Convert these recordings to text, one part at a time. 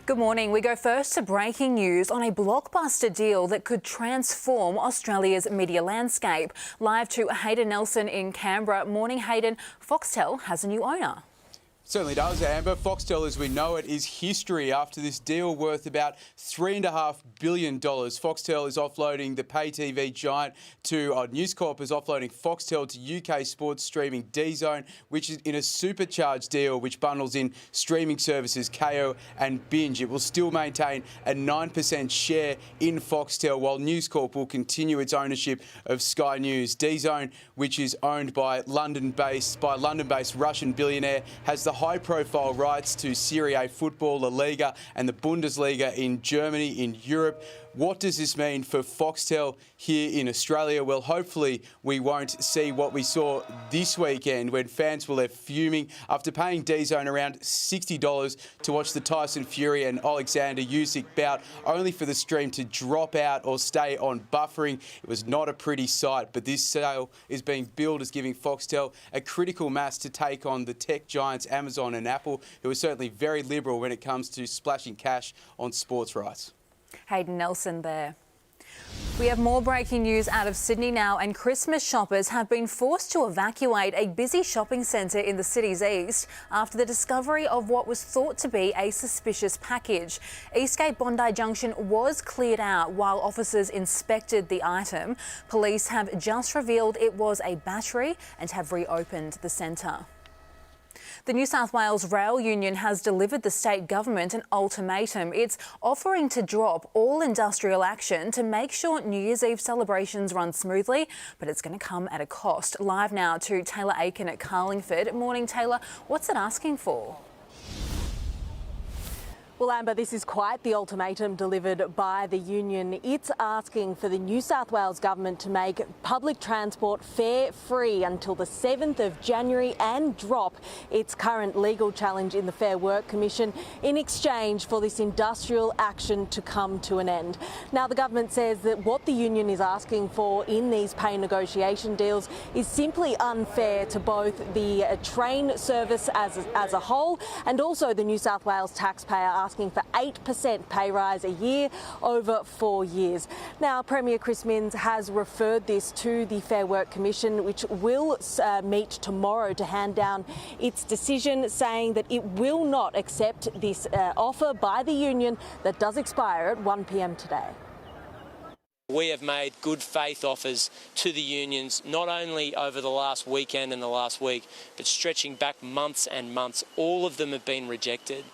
Good morning. We go first to breaking news on a blockbuster deal that could transform Australia's media landscape. Live to Hayden Nelson in Canberra. Morning, Hayden. Foxtel has a new owner. Certainly does, Amber. Foxtel, as we know it, is history after this deal worth about $3.5 billion. Foxtel is offloading the pay TV giant to News Corp is offloading Foxtel to UK sports streaming DAZN, which is in a supercharged deal which bundles in streaming services Kayo and Binge. It will still maintain a 9% share in Foxtel, while News Corp will continue its ownership of Sky News. DAZN, which is owned by London-based Russian billionaire, has the high-profile rights to Serie A football, La Liga and the Bundesliga in Germany, in Europe. What does this mean for Foxtel here in Australia? Well, hopefully we won't see what we saw this weekend when fans were left fuming after paying DAZN around $60 to watch the Tyson Fury and Alexander Usyk bout, only for the stream to drop out or stay on buffering. It was not a pretty sight, but this sale is being billed as giving Foxtel a critical mass to take on the tech giants Amazon and Apple, who are certainly very liberal when it comes to splashing cash on sports rights. Hayden Nelson there. We have more breaking news out of Sydney now, and Christmas shoppers have been forced to evacuate a busy shopping centre in the city's east after the discovery of what was thought to be a suspicious package. Eastgate Bondi Junction was cleared out while officers inspected the item. Police have just revealed it was a battery and have reopened the centre. The New South Wales Rail Union has delivered the state government an ultimatum. It's offering to drop all industrial action to make sure New Year's Eve celebrations run smoothly, but it's going to come at a cost. Live now to Taylor Aiken at Carlingford. Morning, Taylor. What's it asking for? Well, Amber, this is quite the ultimatum delivered by the union. It's asking for the New South Wales government to make public transport fare-free until the 7th of January and drop its current legal challenge in the Fair Work Commission in exchange for this industrial action to come to an end. Now, the government says that what the union is asking for in these pay negotiation deals is simply unfair to both the train service as a whole and also the New South Wales taxpayer, asking for 8% pay rise a year over 4 years. Now, Premier Chris Minns has referred this to the Fair Work Commission, which will meet tomorrow to hand down its decision, saying that it will not accept this offer by the union that does expire at 1 p.m. today. We have made good faith offers to the unions, not only over the last weekend and the last week, but stretching back months and months. All of them have been rejected.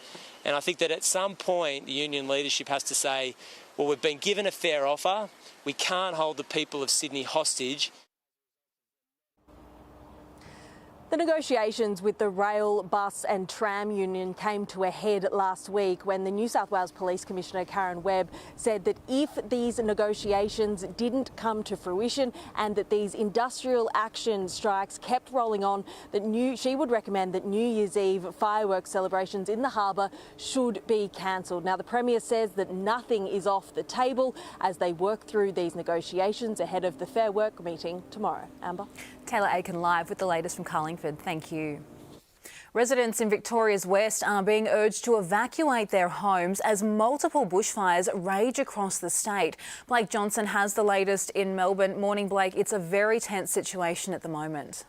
And I think that at some point the union leadership has to say, well, we've been given a fair offer. We can't hold the people of Sydney hostage. The negotiations with the Rail, Bus and Tram Union came to a head last week when the New South Wales Police Commissioner Karen Webb said that if these negotiations didn't come to fruition and that these industrial action strikes kept rolling on, that she would recommend that New Year's Eve fireworks celebrations in the harbour should be cancelled. Now, the Premier says that nothing is off the table as they work through these negotiations ahead of the Fair Work meeting tomorrow. Amber? Taylor Aiken live with the latest from Carlingford. Thank you. Residents in Victoria's West are being urged to evacuate their homes as multiple bushfires rage across the state. Blake Johnson has the latest in Melbourne. Morning, Blake. It's a very tense situation at the moment.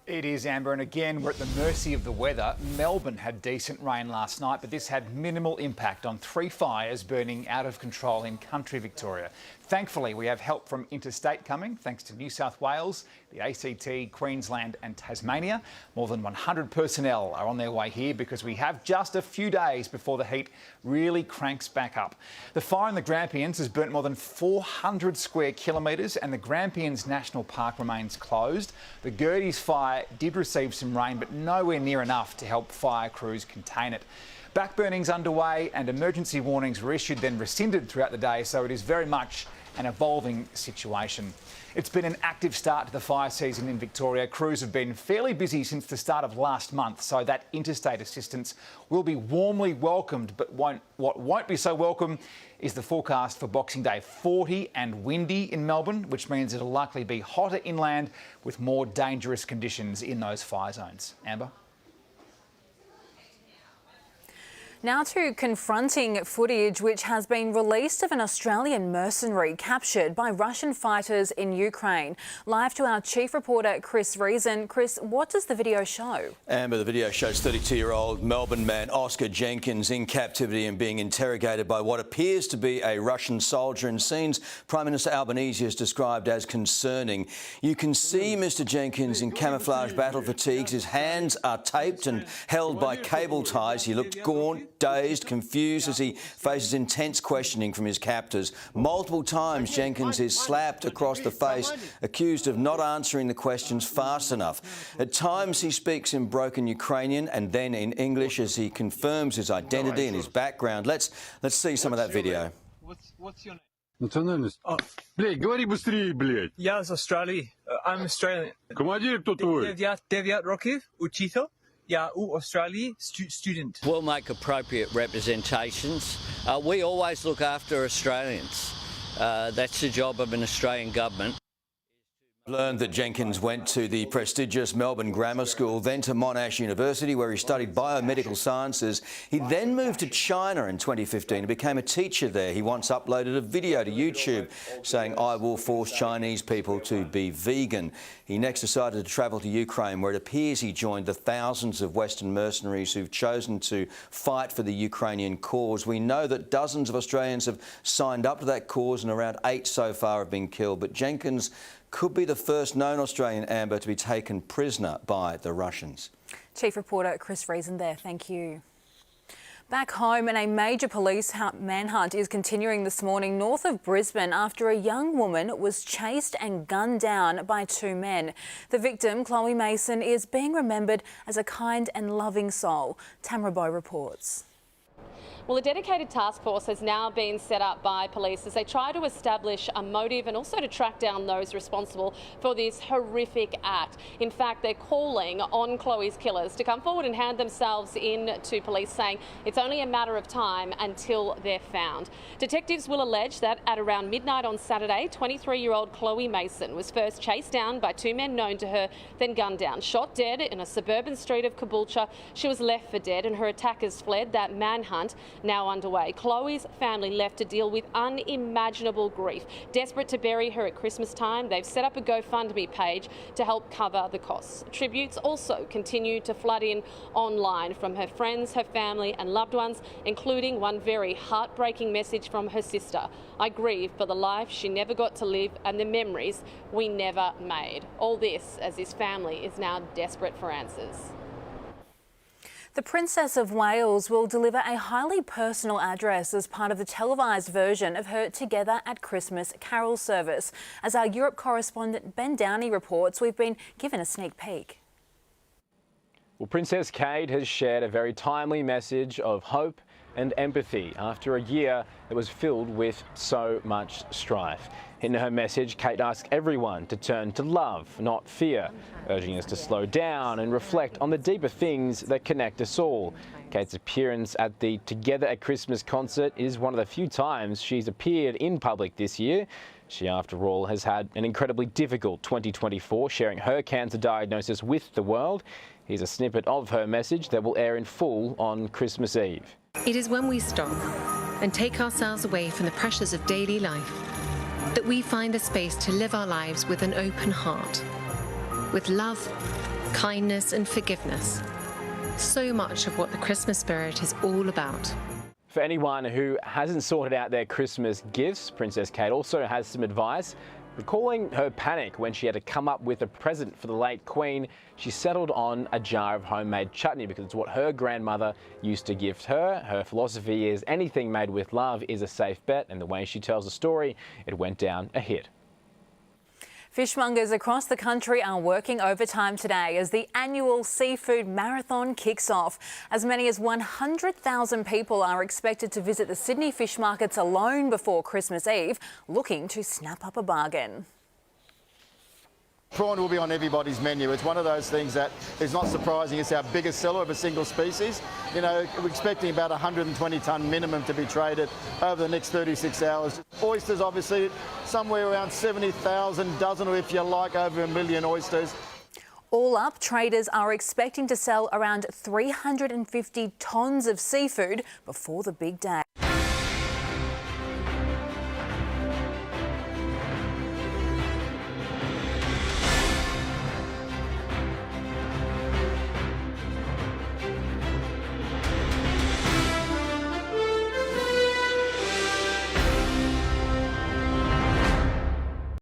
It is, Amber, and again, we're at the mercy of the weather. Melbourne had decent rain last night, but this had minimal impact on 3 fires burning out of control in country Victoria. Thankfully, we have help from interstate coming, thanks to New South Wales, the ACT, Queensland and Tasmania. More than 100 personnel are on their way here because we have just a few days before the heat really cranks back up. The fire in the Grampians has burnt more than 400 square kilometres and the Grampians National Park remains closed. The Gerties fire did receive some rain, but nowhere near enough to help fire crews contain it. Backburning's underway and emergency warnings were issued, then rescinded throughout the day, so it is very much an evolving situation. It's been an active start to the fire season in Victoria. Crews have been fairly busy since the start of last month, so that interstate assistance will be warmly welcomed, but what won't be so welcome is the forecast for Boxing Day. 40 and windy in Melbourne, which means it'll likely be hotter inland with more dangerous conditions in those fire zones. Amber? Now to confronting footage which has been released of an Australian mercenary captured by Russian fighters in Ukraine. Live to our chief reporter, Chris Reason. Chris, what does the video show? Amber, the video shows 32-year-old Melbourne man Oscar Jenkins in captivity and being interrogated by what appears to be a Russian soldier in scenes Prime Minister Albanese has described as concerning. You can see Mr Jenkins in camouflage battle fatigues. His hands are taped and held by cable ties. He looked gaunt, dazed, confused as he faces intense questioning from his captors. Multiple times Jenkins is slapped across the face, accused of not answering the questions fast enough. At times he speaks in broken Ukrainian and then in English as he confirms his identity and his background. Let's see some of that video. What's your name? Национальность? Блядь, говори быстрее, блядь. Я из Австралии. I'm Australian. Командир кто твой? Devyat Rokov, Uchito. Yeah, Australia student. We'll make appropriate representations. We always look after Australians. That's the job of an Australian government. Learned that Jenkins went to the prestigious Melbourne Grammar School, then to Monash University, where he studied biomedical sciences. He then moved to China in 2015 and became a teacher there. He once uploaded a video to YouTube saying, "I will force Chinese people to be vegan." He next decided to travel to Ukraine, where it appears he joined the thousands of Western mercenaries who've chosen to fight for the Ukrainian cause. We know that dozens of Australians have signed up to that cause and around 8 so far have been killed. But Jenkins could be the first known Australian, Amber, to be taken prisoner by the Russians. Chief reporter Chris Reason there, thank you. Back home, and a major police manhunt is continuing this morning north of Brisbane after a young woman was chased and gunned down by 2 men. The victim, Chloe Mason, is being remembered as a kind and loving soul. Tamara Bow reports. Well, a dedicated task force has now been set up by police as they try to establish a motive and also to track down those responsible for this horrific act. In fact, they're calling on Chloe's killers to come forward and hand themselves in to police, saying it's only a matter of time until they're found. Detectives will allege that at around midnight on Saturday, 23-year-old Chloe Mason was first chased down by 2 men known to her, then gunned down, shot dead in a suburban street of Caboolture. She was left for dead and her attackers fled. That manhunt now underway. Chloe's family left to deal with unimaginable grief. Desperate to bury her at Christmas time, they've set up a GoFundMe page to help cover the costs. Tributes also continue to flood in online from her friends, her family and loved ones, including one very heartbreaking message from her sister. "I grieve for the life she never got to live and the memories we never made." All this as his family is now desperate for answers. The Princess of Wales will deliver a highly personal address as part of the televised version of her Together at Christmas carol service. As our Europe correspondent Ben Downey reports, we've been given a sneak peek. Well, Princess Kate has shared a very timely message of hope and empathy after a year that was filled with so much strife. In her message, Kate asks everyone to turn to love, not fear, urging us to slow down and reflect on the deeper things that connect us all. Kate's appearance at the Together at Christmas concert is one of the few times she's appeared in public this year. She, after all, has had an incredibly difficult 2024, sharing her cancer diagnosis with the world. Here's a snippet of her message that will air in full on Christmas Eve. It is when we stop and take ourselves away from the pressures of daily life that we find the space to live our lives with an open heart, with love, kindness and forgiveness. So much of what the Christmas spirit is all about. For anyone who hasn't sorted out their Christmas gifts, Princess Kate also has some advice. Recalling her panic when she had to come up with a present for the late Queen, she settled on a jar of homemade chutney because it's what her grandmother used to gift her. Her philosophy is anything made with love is a safe bet, and the way she tells the story, it went down a hit. Fishmongers across the country are working overtime today as the annual seafood marathon kicks off. As many as 100,000 people are expected to visit the Sydney fish markets alone before Christmas Eve, looking to snap up a bargain. Prawn will be on everybody's menu. It's one of those things that is not surprising. It's our biggest seller of a single species. You know, we're expecting about 120 tonne minimum to be traded over the next 36 hours. Oysters, obviously, somewhere around 70,000 dozen, or if you like, over 1 million oysters. All up, traders are expecting to sell around 350 tonnes of seafood before the big day.